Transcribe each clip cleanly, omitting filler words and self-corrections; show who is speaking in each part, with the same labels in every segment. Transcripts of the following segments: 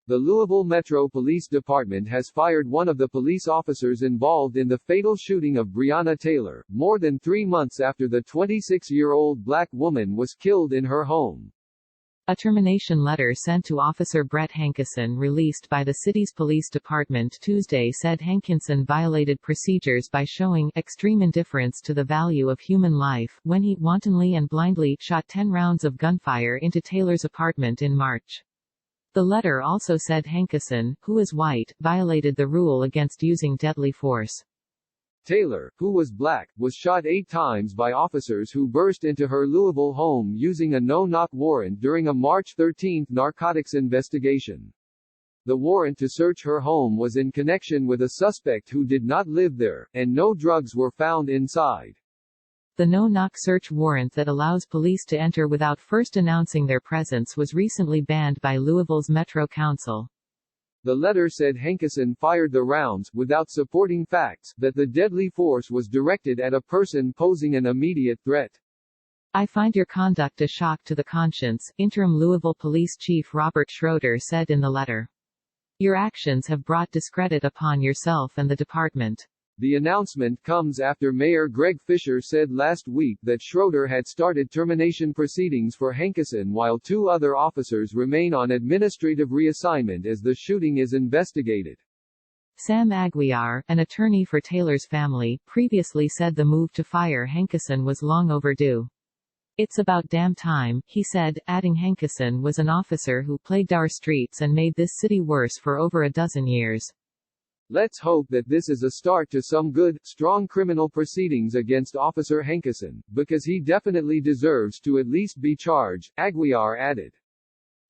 Speaker 1: The Louisville Metro Police Department has fired one of the police officers involved in the fatal shooting of Breonna Taylor, more than 3 months after the 26-year-old black woman was killed in her home.
Speaker 2: A termination letter sent to Officer Brett Hankinson released by the city's police department Tuesday said Hankinson violated procedures by showing extreme indifference to the value of human life when he wantonly and blindly shot 10 rounds of gunfire into Taylor's apartment in March. The letter also said Hankinson, who is white, violated the rule against using deadly force.
Speaker 1: Taylor, who was black, was shot 8 times by officers who burst into her Louisville home using a no-knock warrant during a March 13 narcotics investigation. The warrant to search her home was in connection with a suspect who did not live there, and no drugs were found inside.
Speaker 2: The no-knock search warrant that allows police to enter without first announcing their presence was recently banned by Louisville's Metro Council.
Speaker 1: The letter said Hankinson fired the rounds, without supporting facts, that the deadly force was directed at a person posing an immediate threat.
Speaker 2: I find your conduct a shock to the conscience, Interim Louisville Police Chief Robert Schroeder said in the letter. Your actions have brought discredit upon yourself and the department.
Speaker 1: The announcement comes after Mayor Greg Fisher said last week that Schroeder had started termination proceedings for Hankinson while 2 other officers remain on administrative reassignment as the shooting is investigated.
Speaker 2: Sam Aguiar, an attorney for Taylor's family, previously said the move to fire Hankinson was long overdue. It's about damn time, he said, adding Hankinson was an officer who plagued our streets and made this city worse for over a dozen years.
Speaker 1: Let's hope that this is a start to some good, strong criminal proceedings against Officer Hankinson, because he definitely deserves to at least be charged, Aguiar added.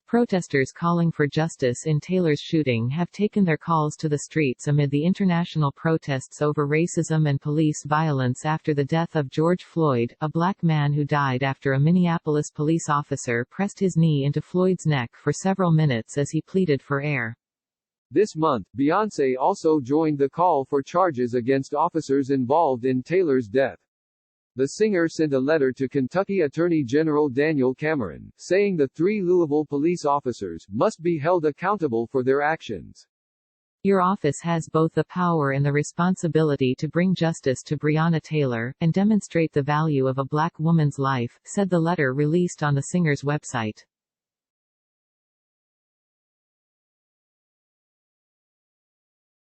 Speaker 2: Protesters calling for justice in Taylor's shooting have taken their calls to the streets amid the international protests over racism and police violence after the death of George Floyd, a black man who died after a Minneapolis police officer pressed his knee into Floyd's neck for several minutes as he pleaded for air.
Speaker 1: This month, Beyoncé also joined the call for charges against officers involved in Taylor's death. The singer sent a letter to Kentucky Attorney General Daniel Cameron, saying the 3 Louisville police officers must be held accountable for their actions.
Speaker 2: Your office has both the power and the responsibility to bring justice to Breonna Taylor, and demonstrate the value of a black woman's life, said the letter released on the singer's website.